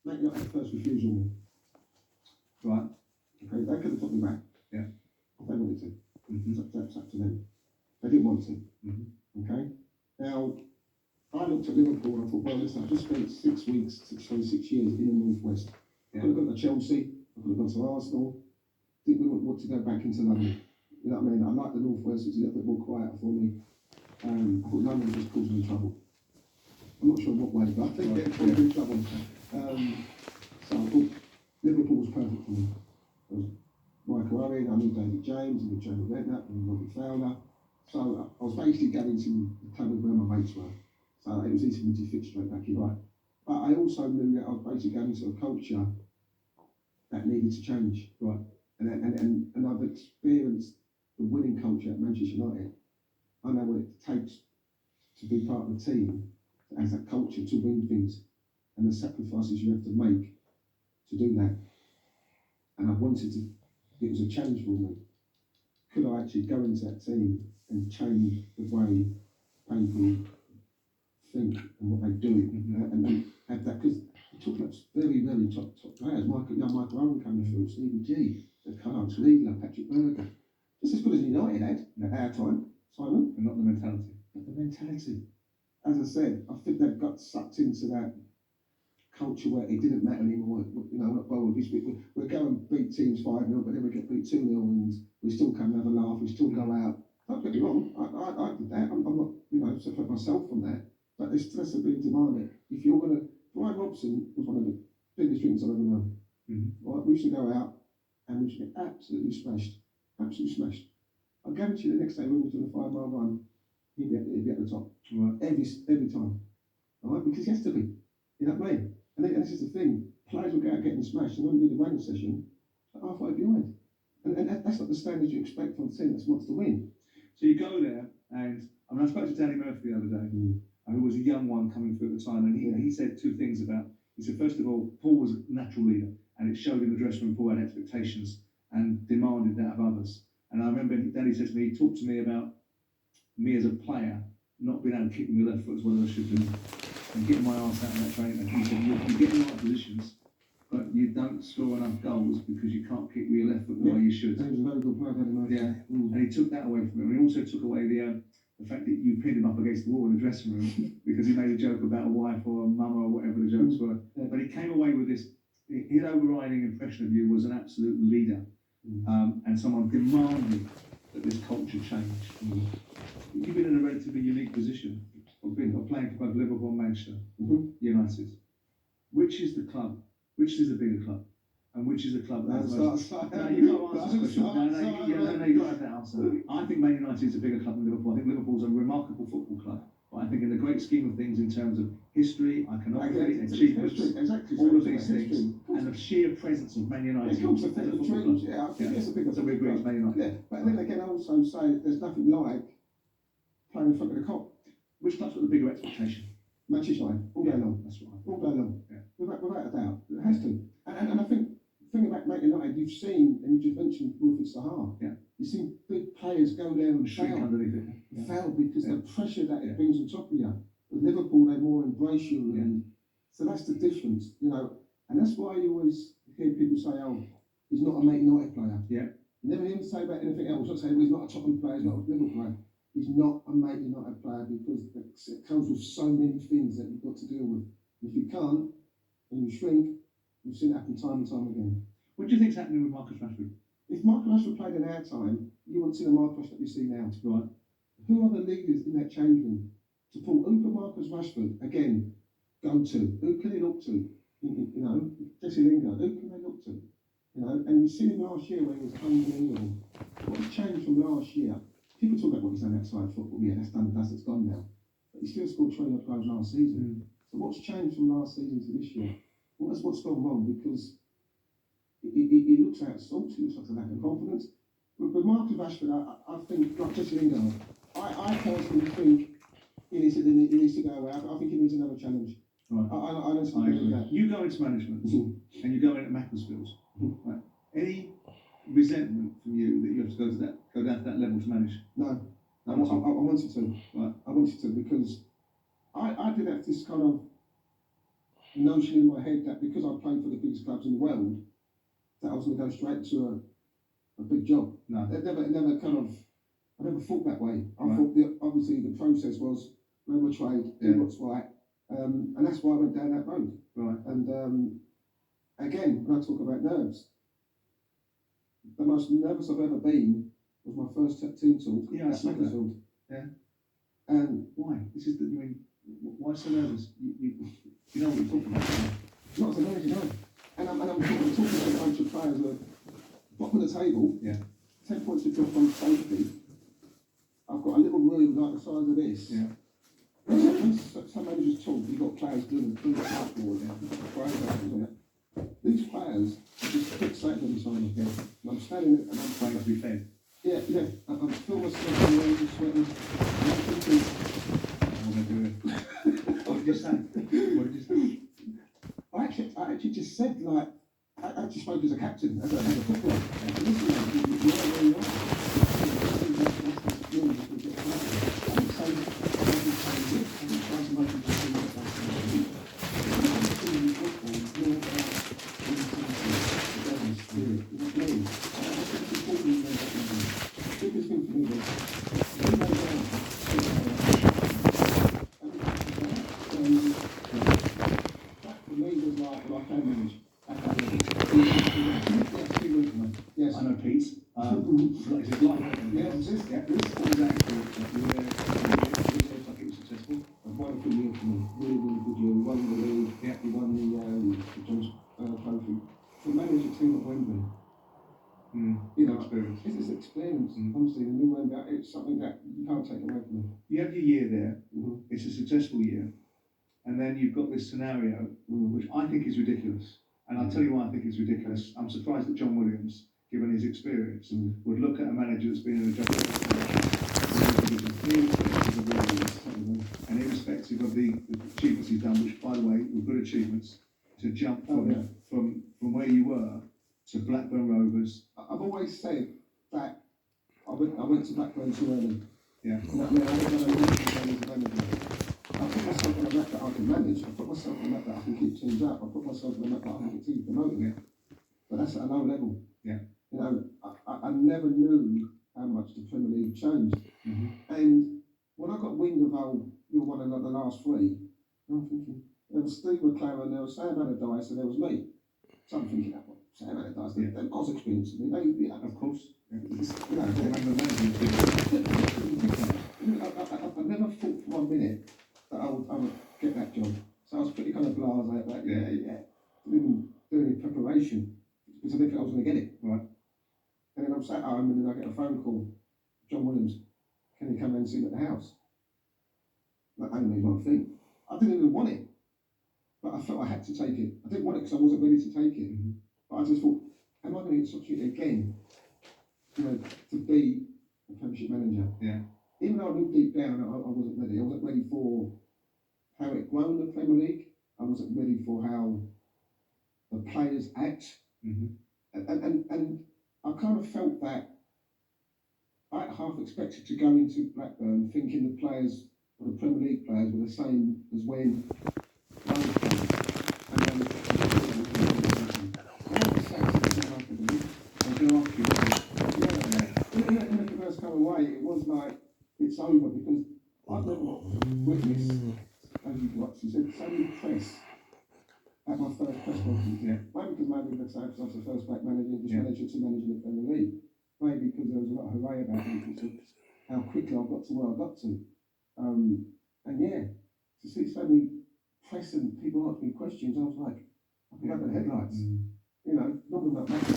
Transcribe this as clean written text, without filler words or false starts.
Man United first refusal me. Right. Okay, they could have took me back. Yeah. If they wanted to. Mm-hmm. That's up to them. They didn't want to. Mm-hmm. Okay? Now, I looked at Liverpool and I thought, well, listen, I've just spent 6 weeks, 6 years in the Northwest. I could have gone to Chelsea, I could have gone to Arsenal. Didn't really want to go back into London. You know what I mean? I like the Northwest, it's a little bit more quiet for me. I thought London just caused me trouble. I'm not sure in what way, but I think it caused me trouble. So I thought Liverpool was perfect for me. There was Michael Owen, I knew David James, I knew Jamie Redknapp, and Robbie Fowler. So I was basically going to the club where my mates were. So it was easy for me to fit straight back in. Right. But I also knew that I was basically going into a culture that needed to change. Right. And I've experienced the winning culture at Manchester United. I know what it takes to be part of the team as a culture to win things and the sacrifices you have to make to do that. And I wanted to, it was a challenge for me. Could I actually go into that team and change the way people think and what they do and have that? Because you're talking about very, very top players. Michael Owen coming through, Stevie G, the Cards, Liegler, Patrick Berger. Just as good as United had at our time, Simon. And not the mentality. But the mentality. As I said, I think they've got sucked into that culture where it didn't matter anymore. You know, we'll go and beat teams 5-0, but then we get beat 2-0 and we still come and have a laugh, we still go out. Don't get me wrong, I did that. I'm not, you know, separate myself from that. But there's still a big demand there. If you're going to, Brian Robson was one of the biggest drinks I've ever known. Right? We used to go out and we used to get absolutely smashed. Absolutely smashed. I guarantee you the next day when we were doing a 5-mile run, he'd be at the top. Right. Every time. Right? Because he has to be. You know what I mean? And this is the thing. Players will go out getting smashed, and when we do the running session, halfway behind. And that's not the standard you expect from a team that wants to win. So you go there, and I mean, I spoke to Danny Murphy the other day, who was a young one coming through at the time, and he said two things about. He said, first of all, Paul was a natural leader, and it showed in the dressing room. Paul had expectations and demanded that of others. And I remember Danny said to me, he talked to me about me as a player not being able to kick with my left foot as well as I should do, and getting my arse out in that training. And he said, you get in the right positions, but you don't score enough goals because you can't kick with your left foot the way you should. He was a very good player, Danny Murphy. Yeah, and he took that away from him. And he also took away the fact that you pinned him up against the wall in the dressing room because he made a joke about a wife or a mum or whatever the jokes were. But he came away with this, his overriding impression of you was an absolute leader, and someone demanding that this culture change. You've been in a relatively unique position of playing for both Liverpool and Manchester United. Which is the club? Which is the bigger club? And which is the club that has the most... No, you've got to answer this question. No, you've got to have that answer. I think Man United is a bigger club than Liverpool. I think Liverpool's a remarkable football club. But I think in the great scheme of things, in terms of history, iconography, achievements, all of these things, and the sheer presence of Man United. Of course, I think the dreams, I think it's a bigger so we agree it's Man United. Yeah, but then again, I also say there's nothing like playing in front of the cop. Which club's got the bigger expectation? Manchester United, all day long. That's right. All day long. Yeah. Without a doubt. It has to. And I think the thing about Man United, you've seen, and you just mentioned Wilfried Zaha. Yeah. You've seen big players go there and fail. Underneath it. Fail because the pressure that it brings on top of you. With Liverpool, they more embrace you. And so that's the difference, you know. And that's why you always hear people say, oh, he's not a Man United player. Yeah. You never hear him say about anything else. Not say, well, he's not a Tottenham player, he's not a Liverpool player. He's not a Man United player because it comes with so many things that you've got to deal with. If you can't, and you shrink, you've seen it happen time and time again. What do you think's happening with Marcus Rashford? If Marcus Rashford played in our time, you wouldn't see the Marcus that you see now. Right. Who are the leaders in that change room? To pull, who can Marcus Rashford, again, go to? Who can he look to? You know, Jesse Lingard, who can they look to? You know, and you see him last year when he was unbelievable. What's changed from last year? People talk about what he's done outside football. Yeah, that's done and dust, it's gone now. But he still scored 20 odd goals last season. So what's changed from last season to this year? What's gone wrong? Because he looks out of sorts, he looks like a lack of confidence. But Marcus Rashford, I think, like Jesse Lingard, I personally think he needs to go away. I think he needs another challenge. Right. I don't think that. You go into management and you go into Macclesfield. Right. Any resentment from you that you have to go down to that level to manage? No. I wanted to. Right. I wanted to because I did have this kind of notion in my head that because I played for the biggest clubs in the world, that I was going to go straight to a big job. No. It never kind of, I never thought that way. I Right. thought that obviously the process was learn my trade, do what's right, and that's why I went down that road. Right. And again, when I talk about nerves, the most nervous I've ever been was my first team talk Yeah, I at saw that. Macclesfield. Yeah. And Why? This is the, I mean, why so nervous? You know what you're talking about. not as a manager, no. And I'm talking to a bunch of players who are bottom of the table, Yeah. 10 points to drop on safety. I've got a little room like the size of this. Yeah. When some managers talk, you've got players doing the whiteboard, on it. These players are just fixated on the sign. Yeah. And I'm standing there and I'm Playing to be fed. yeah, I'm feeling myself in the air, sweating. And I'm thinking, What am I doing? What did you say? What did you say? I actually just said, like, I actually spoke as a captain, as a footballer. And listen, man, you know where you are. That's the skill just to get started. I didn't say, I didn't try so much as just to get back to the league. I'm seeing football, it's more about the devil's spirit, you know what I mean? I think it's important to know that the biggest thing for me was, you know that for me was like, well, I can manage. Yes. I know Pete. Is it like Yes, this is yeah, this was actually you were like it was successful. a wonderful year for me. Really, really good year. We won the league. Yeah. We won the John's Trophy. To manage a team at Wembley, you know, Experience. it's experience. Honestly, the new Wembley, it's something that you can't take away from me. You have your year there. Mm-hmm. It's a successful year, and then you've got this scenario which I think is ridiculous. And I'll tell you why I think it's ridiculous. I'm surprised that John Williams, given his experience, would look at a manager that's been in a job and irrespective of the achievements he's done, which by the way were good achievements, to jump from where you were to Blackburn Rovers. I've always said that I went to Blackburn too early. Yeah. You know what I mean? I didn't know as a manager. I put myself on a map that I can manage. I put myself on a map that I can keep teams up. I put myself on a map that I can get teams promoted. Yeah. But that's at a low level. Yeah. You know, I never knew how much the Premier League changed. Mm-hmm. And when I got wind of how you're one of the last three, I'm thinking, there was Steve McLaren, there was Sam Allardyce, and there was me. So I'm thinking, well, Sam Allardyce, they've got experience. I mean, you know, Of course. Yeah. you know, I never thought for 1 minute that I would get that job. So I was pretty kind of blasé about, didn't do any preparation because I didn't think I was going to get it. Right. And then I'm sat at home and then I get a phone call, John Williams, can you come and see me at the house? That only means one thing. I didn't even want it, but I felt I had to take it. I didn't want it because I wasn't ready to take it. Mm-hmm. But I just thought, am I going to get such it again? You know, to be a Premiership manager. Yeah. Even though I knew deep down I wasn't ready. I wasn't ready for how it grown the Premier League. I wasn't ready for how the players act. Mm-hmm. And I kind of felt that I half expected to go into Blackburn thinking the players, or the Premier League players, were the same as when I was playing. And then I was going to ask you. in the first kind of way, it was like it's over because I've never witnessed, as you actually said, so many press at my first press conference. Yeah. Maybe because maybe because I was the first black manager, just Yeah. manager to manage the Premier League. Maybe because there was a lot of hooray about it because of how quickly I got to where I got to. And yeah, to see so many press and people ask me questions, I was like, I'm the headlights. You know, not about making